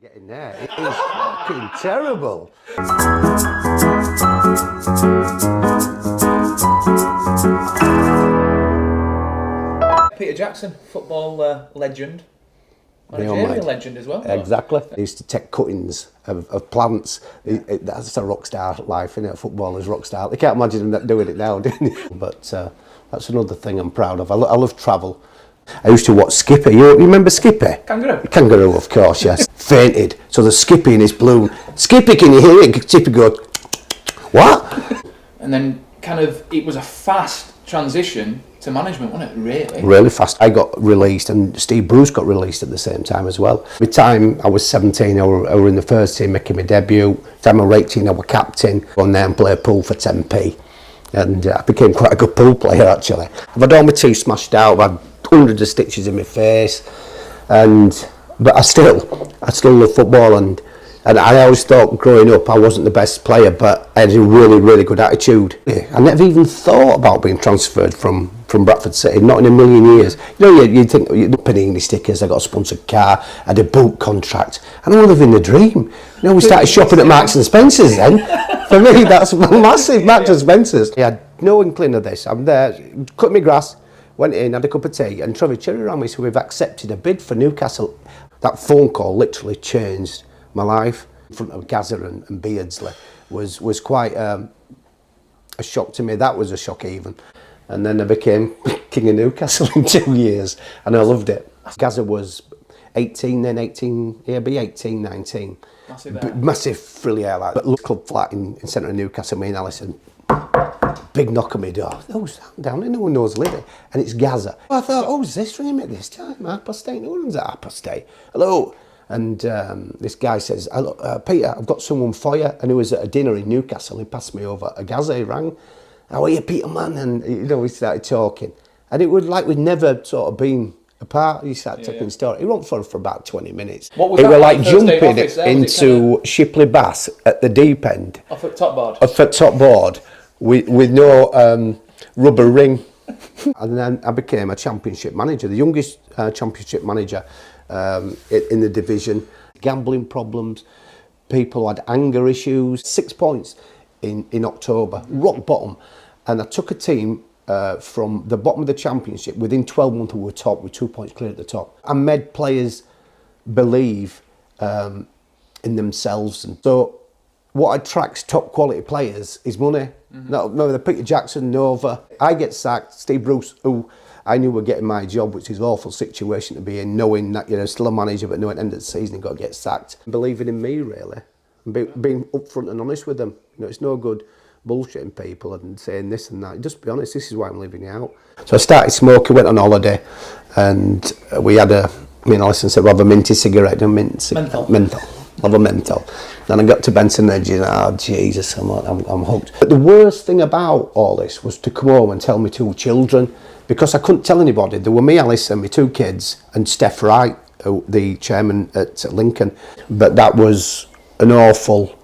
Getting there, it is fucking terrible. Peter Jackson, football legend. Managerial legend as well. Exactly. He used to take cuttings of plants. That's a rock star life, isn't it? Footballers rock star. They can't imagine them doing it now, do you? But that's another thing I'm proud of. I love travel. I used to watch Skippy. You remember Skippy? Kangaroo. Kangaroo, of course, yes. Fainted. So there's Skippy in his balloon. Skippy, can you hear it? Skippy goes, what? And then kind of, it was a fast transition to management, wasn't it, really? Really fast. I got released and Steve Bruce got released at the same time as well. By the time I was 17, I were in the first team making my debut. By the time I was 18, I was captain. Gone there and played pool for 10p. And I became quite a good pool player, actually. I've had all my teeth smashed out. I've had hundreds of stitches in my face. But I still love football. And I always thought growing up I wasn't the best player, but I had a really, really good attitude. I never even thought about being transferred from Bradford City, not in a million years. You know, you'd think, Panini stickers, I got a sponsored car, I had a boot contract, and I'm living the dream. You know, we started shopping at Marks and Spencer's then. For me, that's massive, Marks and Spencer's. I had no inkling of this. I'm there, cut my grass, went in, had a cup of tea, and Trevor Cherry rang me, so we've accepted a bid for Newcastle. That phone call literally changed my life. In front of Gazza and Beardsley was quite a shock to me. That was a shock even. And then I became king of Newcastle in 2 years, and I loved it. Gazza was 18 then, 18, yeah, be 18, 19. Massive frilly hair like that. But club flat in centre of Newcastle, me and Alison, big knock on my door. Oh, down there, no one knows living. And it's Gazza. I thought, oh, is this ringing at this time? 8:30, no one's at 8:30. Hello. And this guy says, Peter, I've got someone for you. And he was at a dinner in Newcastle. He passed me over a Gazza, he rang. How are you, Peter, man? And, you know, we started talking. And it was like we'd never sort of been apart. He started taking the story. He went for about 20 minutes. What was it that were like jumping into Shipley Bass at the deep end. Off at top board? Off at top board with no rubber ring. And then I became a championship manager, the youngest championship manager in the division. Gambling problems, people had anger issues. 6 points in October, rock bottom. And I took a team from the bottom of the championship. Within 12 months we were top, with 2 points clear at the top. I made players believe in themselves. And so what attracts top quality players is money. No, the Peter Jackson, Nova. I get sacked. Steve Bruce, who I knew were getting my job, which is an awful situation to be in, knowing that you're still a manager, but knowing at the end of the season you've got to get sacked. Believing in me, really. And being upfront and honest with them. You know, it's no good bullshitting people and saying this and that. Just be honest, this is why I'm living out. So I started smoking, went on holiday, and me and Alison said, we'll have a minty cigarette. Menthol. Love a menthol. Then I got to Benson Edge and oh Jesus, I'm hooked. But the worst thing about all this was to come home and tell my 2 children, because I couldn't tell anybody. There were me, Alison, my 2 kids, and Steph Wright, the chairman at Lincoln. But that was an awful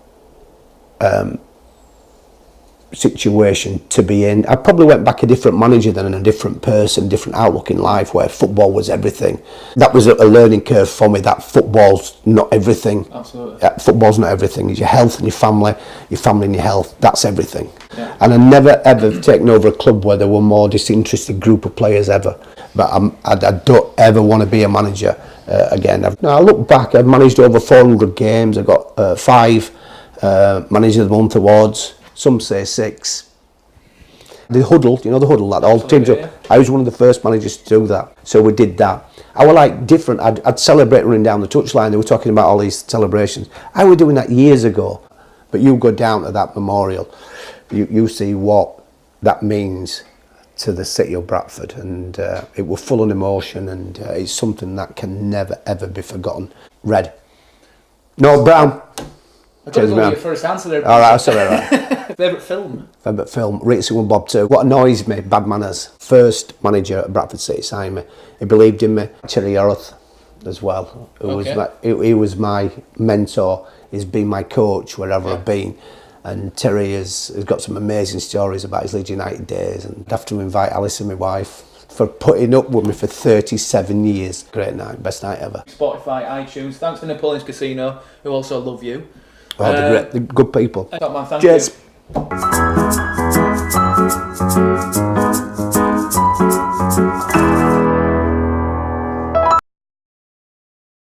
situation to be in. I probably went back a different manager than a different person, different outlook in life, where football was everything. That was a learning curve for me, that football's not everything. Absolutely. Football's not everything. It's your health and your family and your health, that's everything. Yeah. And I never ever taken over a club where there were more disinterested group of players ever. But I don't ever want to be a manager again. I look back, I've managed over 400 games. I've got 5 Manager of the Month awards. Some say 6. The huddle, you know the huddle, that all teams up. I was one of the first managers to do that. So we did that. I were like different. I'd celebrate running down the touchline. They were talking about all these celebrations. I was doing that years ago. But you go down to that memorial, you see what that means to the city of Bradford, and it was full of emotion, and it's something that can never ever be forgotten. Red. No, brown. I got to go with your first answer there. All right, sorry. Right. Favourite film? Favourite film, Racing with Bob 2. What annoys me, bad manners. First manager at Bradford City signed me. He believed in me. Cherry Arath as well. He was my mentor. He's been my coach wherever I've been. And Terry has got some amazing stories about his Leeds United days. And I'd have to invite Alison, my wife, for putting up with me for 37 years. Great night, best night ever. Spotify, iTunes. Thanks to Napoleon's Casino, who also love you. Oh, they're great, they're good people. Top man, thank Cheers. you.